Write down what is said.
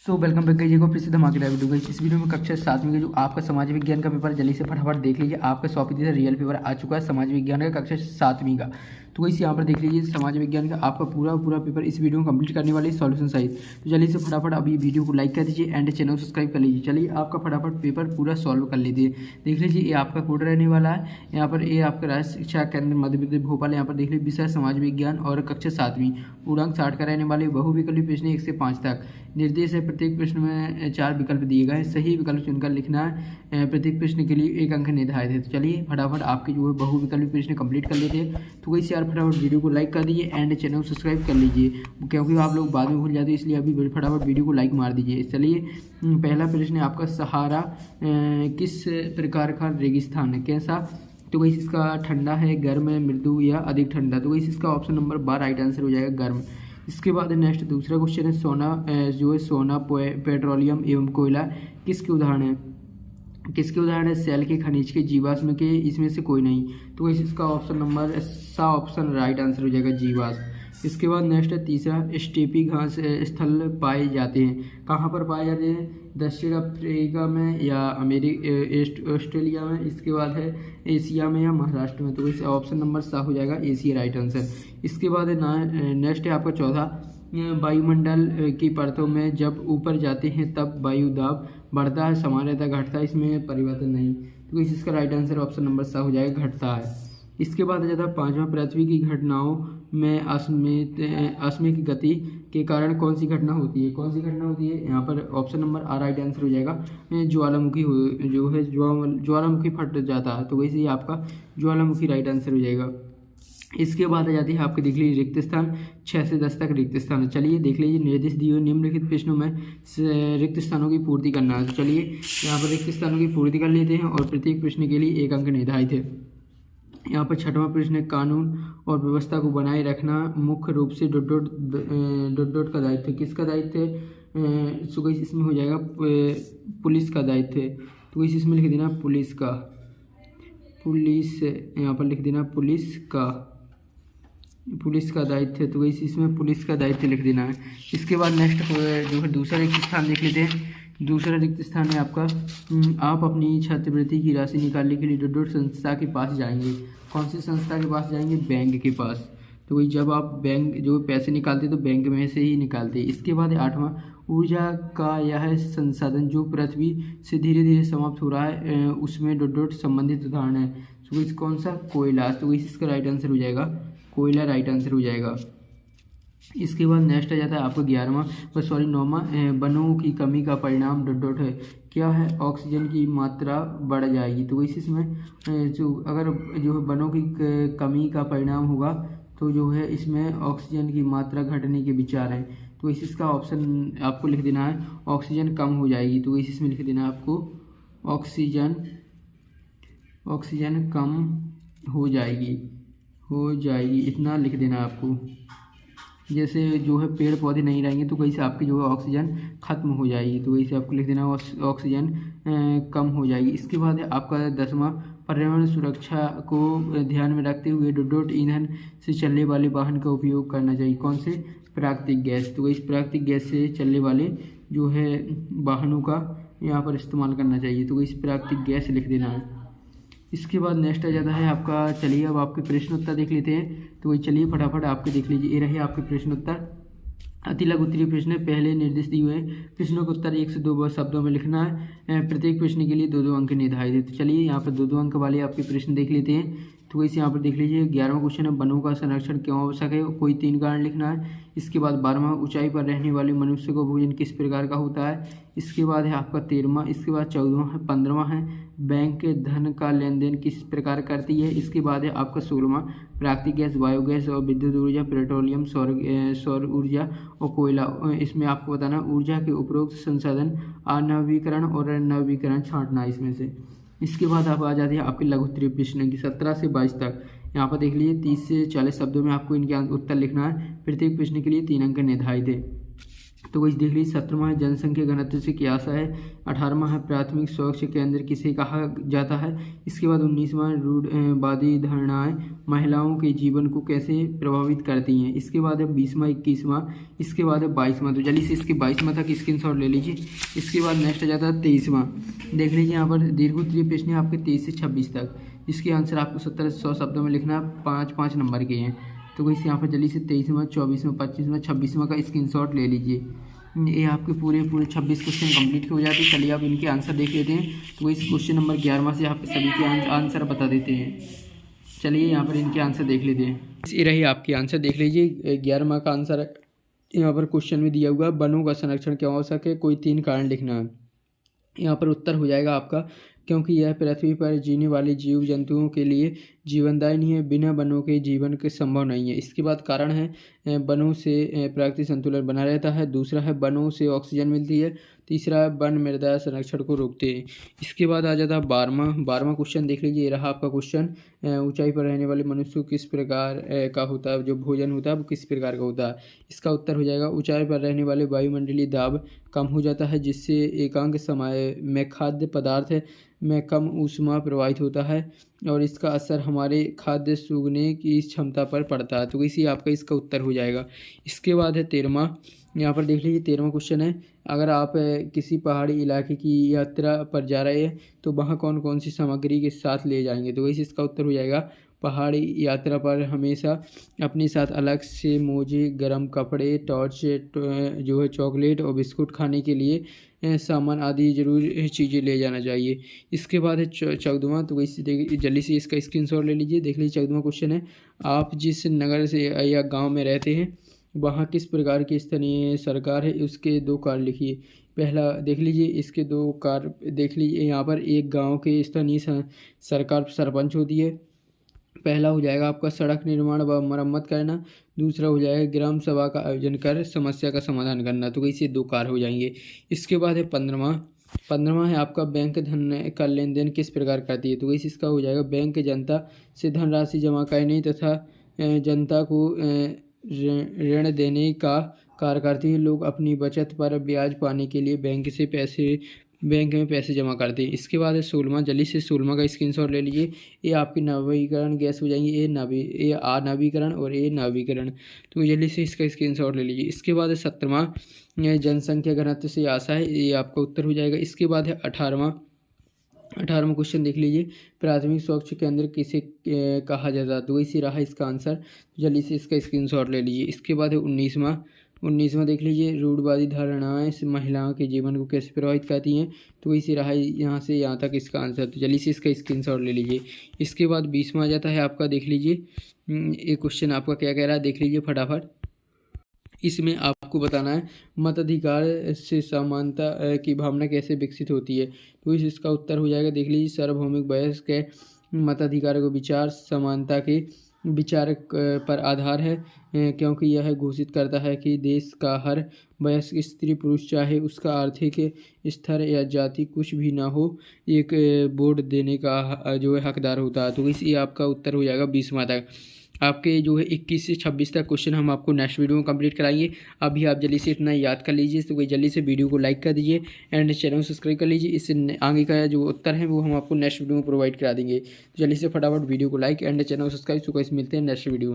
So welcome back कीजिए को फिर से धमाकेदार वीडियो गाइस। इस वीडियो में कक्षा 7वीं का जो आपका समाज विज्ञान का पेपर जल्दी से फटाफट देख लीजिए। आपका 100% रियल पेपर आ चुका है समाज विज्ञान का कक्षा 7वीं का। तो गाइस यहाँ पर देख लीजिए समाज विज्ञान का आपका पूरा पेपर इस वीडियो में कंप्लीट करने वाले सॉल्यूशन सहित। तो जल्दी से फटाफट अभी वीडियो को लाइक कर दीजिए एंड चैनल को सब्सक्राइब कर लीजिए। चलिए आपका फटाफट पेपर पूरा सॉल्व कर लीजिए। देख लीजिए ये आपका कोड रहने वाला है। यहाँ पर ये आपका राष्ट्रीय शिक्षा केंद्र मध्य प्रदेश भोपाल। यहाँ पर देख लीजिए विषय समाज विज्ञान और कक्षा 7वीं। पूर्णांक 60 का रहने वाले बहुविकल्पी प्रश्न 1 से 5 तक। निर्देश है प्रत्येक प्रश्न में 4 विकल्प दिए गए हैं। सही विकल्प चुनकर लिखना है। प्रत्येक प्रश्न के लिए 1 अंक निर्धारित है। तो चलिए फटाफट आपके जो है बहुविकल्पी प्रश्न कंप्लीट कर लेते हैं। तो वैसे यार फटाफट वीडियो को लाइक कर दीजिए एंड चैनल को सब्सक्राइब कर लीजिए, क्योंकि आप लोग बाद में भूल जाते हैं, इसलिए अभी फटाफट वीडियो को लाइक मार दीजिए। चलिए पहला प्रश्न है आपका, सहारा किस प्रकार का रेगिस्तान है, कैसा? तो वैसे इसका ठंडा है, गर्म है, मृदु या अधिक ठंडा। तो वैसे इसका ऑप्शन नंबर 12 राइट आंसर हो जाएगा, गर्म। इसके बाद नेक्स्ट दूसरा क्वेश्चन है, सोना पेट्रोलियम एवं कोयला किसके उदाहरण है? किसके उदाहरण है? सेल के, खनिज के, जीवाश्म के, इसमें से कोई नहीं। तो वैसे इसका ऑप्शन नंबर सा ऑप्शन राइट आंसर हो जाएगा, जीवाश्म। इसके बाद नेक्स्ट है तीसरा, स्टेपी घास स्थल पाए जाते हैं, कहाँ पर पाए जाते हैं? दक्षिण अफ्रीका में या ऑस्ट्रेलिया में। इसके बाद है एशिया में या महाराष्ट्र में। तो इस ऑप्शन नंबर सा हो जाएगा, एशिया राइट आंसर। इसके बाद नेक्स्ट है आपका चौथा, वायुमंडल की परतों में जब ऊपर जाते हैं तब वायु दाब बढ़ता है, समान रहता है, घटता है, इसमें परिवर्तन नहीं। तो इसका राइट आंसर ऑप्शन नंबर सा हो जाएगा, घटता है। इसके बाद आ जाता है पांचवा, पृथ्वी की घटनाओं में अश्मिक गति के कारण कौन सी घटना होती है? कौन सी घटना होती है? यहाँ पर ऑप्शन नंबर आ राइट आंसर हो जाएगा, ज्वालामुखी जो है ज्वालामुखी फट जाता है। तो वैसे ही आपका ज्वालामुखी राइट आंसर हो जाएगा। इसके बाद आ जाती है आपके देख लीजिए रिक्त स्थान, 6 से 10 तक रिक्त स्थान है। चलिए देख लीजिए निर्देश दिए हुए निम्नलिखित प्रश्नों में रिक्त स्थानों की पूर्ति करना है। तो चलिए यहाँ पर रिक्त स्थानों की पूर्ति कर लेते हैं और प्रत्येक प्रश्न के लिए 1 अंक निर्धारित है। यहाँ पर छठवां प्रश्न है, कानून और व्यवस्था को बनाए रखना मुख्य रूप से डॉट का दायित्व है। किसका दायित्व है? तो इसमें हो जाएगा पुलिस का दायित्व है। तो इसमें लिख देना पुलिस का, पुलिस यहाँ पर लिख देना पुलिस का दायित्व है। तो वैसे इसमें पुलिस का दायित्व लिख देना है। इसके बाद नेक्स्ट जो है दूसरा रिक्त स्थान देख लेते हैं। दूसरा रिक्त स्थान है आपका, आप अपनी छात्रवृत्ति की राशि निकालने के लिए डॉट संस्था के पास जाएंगे। कौन सी संस्था के पास जाएंगे? बैंक के पास। तो वही जब आप बैंक जो पैसे निकालते तो बैंक में से ही निकालते। इसके बाद 8वां, ऊर्जा का यह संसाधन जो पृथ्वी से धीरे धीरे समाप्त हो रहा है उसमें डॉट संबंधित उदाहरण है। तो इस कौन सा? कोयला। तो इसका राइट आंसर हो जाएगा, कोयला राइट आंसर हो जाएगा। इसके बाद नेक्स्ट आ जाता है आपका 9वां, वनों की कमी का परिणाम डॉट है, क्या है? ऑक्सीजन की मात्रा बढ़ जाएगी। तो इसमें जो अगर जो है वनों की कमी का परिणाम होगा तो जो है इसमें ऑक्सीजन की मात्रा घटने के विचार हैं। तो इसका ऑप्शन आपको लिख देना है, ऑक्सीजन कम हो जाएगी। तो इसमें लिख देना है आपको ऑक्सीजन कम हो जाएगी, इतना लिख देना आपको। जैसे जो है पेड़ पौधे नहीं रहेंगे तो वैसे आपकी जो है ऑक्सीजन खत्म हो जाएगी। तो वैसे आपको लिख देना ऑक्सीजन कम हो जाएगी। इसके बाद है आपका 10वां, पर्यावरण सुरक्षा को ध्यान में रखते हुए डॉट ईंधन से चलने वाले वाहन का उपयोग करना चाहिए। कौन से? प्राकृतिक गैस। तो इस प्राकृतिक गैस से चलने वाले जो है वाहनों का यहाँ पर इस्तेमाल करना चाहिए। तो इस प्राकृतिक गैस लिख देना है। इसके बाद नेक्स्ट आ जाता है आपका, चलिए अब आपके प्रश्न उत्तर देख लेते हैं। तो वही चलिए फटाफट आपके देख लीजिए, ये रहे आपके प्रश्न उत्तर। अति लघु उत्तरीय प्रश्न, पहले निर्देश दिए हुए हैं, प्रश्नों का उत्तर 1 से 2 शब्दों में लिखना है। प्रत्येक प्रश्न के लिए 2-2 अंक निर्धारित है। तो चलिए यहाँ पर 2-2 अंक वाले आपके प्रश्न देख लेते हैं। तो वैसे यहाँ पर देख लीजिए 11वां क्वेश्चन है, वनों का संरक्षण क्यों आवश्यक है? कोई 3 कारण लिखना है। इसके बाद 12वां, ऊंचाई पर रहने वाले मनुष्य को भोजन किस प्रकार का होता है? इसके बाद है आपका 13वां। इसके बाद 14वां है, 15वां है, बैंक धन का लेन देन किस प्रकार करती है? इसके बाद है आपका 16वां, प्राकृतिक गैस, बायोगैस और विद्युत ऊर्जा, पेट्रोलियम, सौर ऊर्जा और कोयला। इसमें आपको बताना ऊर्जा के उपरोक्त संसाधन, अनवीकरण और नवीकरण छांटना इसमें से। इसके बाद आप आ जाते हैं आपके लघु उत्तरीय प्रश्न की 17 से 22 तक। यहाँ पर देख लीजिए 30 से 40 शब्दों में आपको इनके उत्तर लिखना है। प्रत्येक प्रश्न के लिए 3 अंक निर्धारित है। तो वही देख लीजिए 17वां है जनसंख्या घनत्व से क्या आशा है। 18वां है प्राथमिक स्वास्थ्य केंद्र किसे कहा जाता है। इसके बाद 19वां रूढ़िवादी धारणाएं महिलाओं के जीवन को कैसे प्रभावित करती हैं। इसके बाद है 20वां 21वां, इसके बाद है 22वां। तो जल्दी से इसके 22वां तक स्क्रीनशॉट ले लीजिए। इसके बाद नेक्स्ट आ जाता है 23वां। देख लीजिए यहाँ पर दीर्घोत्तरीय प्रश्न है आपके 23 से 26 तक। इसके आंसर आपको 70 से 100 शब्दों में लिखना, 5-5 नंबर के हैं। तो वैसे यहाँ पर जल्दी से 23वां 24वां 25वां 26वां का स्क्रीनशॉट ले लीजिए। ये आपके पूरे 26 क्वेश्चन कंप्लीट हो जाते हैं। चलिए आप इनके आंसर देख लेते हैं। तो इस क्वेश्चन नंबर 11वां से यहाँ पे सभी के आंसर बता देते हैं। चलिए यहाँ पर इनके आंसर देख लेते हैं। ये रही आपके आंसर, देख लीजिए 11वां का आंसर यहाँ पर क्वेश्चन में दिया हुआ, वनों का संरक्षण क्यों आवश्यक है, कोई 3 कारण लिखना है। यहाँ पर उत्तर हो जाएगा आपका, क्योंकि यह पृथ्वी पर जीने वाले जीव जंतुओं के लिए जीवनदायी है, बिना वनों के जीवन के संभव नहीं है। इसके बाद कारण है वनों से प्राकृतिक संतुलन बना रहता है। दूसरा है वनों से ऑक्सीजन मिलती है। तीसरा है वन मृदा संरक्षण को रोकते हैं। इसके बाद आ जाता है 12वां क्वेश्चन, देख लीजिए। ये रहा आपका क्वेश्चन, ऊंचाई पर रहने वाले मनुष्य को किस प्रकार का होता है, जो भोजन होता है वो किस प्रकार का होता है। इसका उत्तर हो जाएगा, ऊंचाई पर रहने वाले वायुमंडलीय दाब कम हो जाता है, जिससे एकांक समय में खाद्य पदार्थ में कम ऊष्मा प्रवाहित होता है और इसका असर हमारे खाद्य सूंघने की क्षमता पर पड़ता है। तो इसी आपका इसका उत्तर हो जाएगा। इसके बाद है 13वां, यहाँ पर देख लीजिए 13वां क्वेश्चन है, अगर आप किसी पहाड़ी इलाके की यात्रा पर जा रहे हैं तो वहाँ कौन कौन सी सामग्री के साथ ले जाएंगे। तो इसी इसका उत्तर हो जाएगा, पहाड़ी यात्रा पर हमेशा अपने साथ अलग से मोजे, गर्म कपड़े, टॉर्च, जो है चॉकलेट और बिस्कुट, खाने के लिए सामान आदि ज़रूरी चीज़ें ले जाना चाहिए। इसके बाद है 14वां, तो वैसे जल्दी से इसका स्क्रीनशॉट ले लीजिए। देख लीजिए 14वां क्वेश्चन है, आप जिस नगर से या गांव में रहते हैं वहाँ किस प्रकार की स्थानीय सरकार है, उसके 2 कार्य लिखिए। पहला देख लीजिए, इसके 2 कार्य देख लीजिए। यहाँ पर एक गांव के स्थानीय सरकार सरपंच होती है। पहला हो जाएगा आपका सड़क निर्माण व मरम्मत करना। दूसरा हो जाएगा ग्राम सभा का आयोजन कर समस्या का समाधान करना। तो इसे 2 कार्य हो जाएंगे। इसके बाद है 15वां है आपका, बैंक धन का लेन देन किस प्रकार करती है। तो इसका हो जाएगा, बैंक जनता से धनराशि जमा करने तथा जनता को ऋण देने का कार्य करती है। लोग अपनी बचत पर ब्याज पाने के लिए बैंक में पैसे जमा करते हैं। इसके बाद है 16वां, जल्दी से 16वां का स्क्रीनशॉट ले लीजिए। ये आपकी नवीकरण गैस हो जाएंगी, ये नवीकरण और ये नवीकरण। तो जल्दी से इसका स्क्रीनशॉट ले लीजिए। इसके बाद है 17वां, जनसंख्या घनत्व से आशा है, ये आपका उत्तर हो जाएगा। इसके बाद है 18वां क्वेश्चन, देख लीजिए। प्राथमिक स्वास्थ्य केंद्र किसे कहा जाता है। तो इसी रहा इसका आंसर, जल्दी से इसका स्क्रीनशॉट ले लीजिए। इसके बाद है 19वां देख लीजिए, रूढ़िवादी धारणाएं महिलाओं के जीवन को कैसे प्रभावित करती हैं। तो इसी रहा यहाँ से यहाँ तक इसका आंसर, तो जल्दी से इसका स्क्रीनशॉट ले लीजिए। इसके बाद 20वां आ जाता है आपका, देख लीजिए। ये क्वेश्चन आपका क्या कह रहा है, देख लीजिए फटाफट। इसमें आपको बताना है मताधिकार से समानता की भावना कैसे विकसित होती है। तो इसका उत्तर हो जाएगा, देख लीजिए। सार्वभौमिक वयस्क के मताधिकार को विचार समानता के विचार पर आधार है, क्योंकि यह घोषित करता है कि देश का हर वयस्क स्त्री पुरुष, चाहे उसका आर्थिक स्तर या जाति कुछ भी ना हो, एक वोट देने का जो है हकदार होता है। तो इसी आपका उत्तर हो जाएगा 20वां तक। आपके जो है 21 से 26 तक क्वेश्चन हम आपको नेक्स्ट वीडियो में कंप्लीट कराएंगे। अभी आप जल्दी से इतना याद कर लीजिए, तो कोई जल्दी से वीडियो को लाइक कर दीजिए एंड चैनल को सब्सक्राइब कर लीजिए। इससे आगे का जो उत्तर है वो हम आपको नेक्स्ट वीडियो में प्रोवाइड करा देंगे। जल्दी से फटाफट वीडियो को लाइक एंड चैनल को सब्सक्राइब। तो मिलते हैं नेक्स्ट वीडियो में।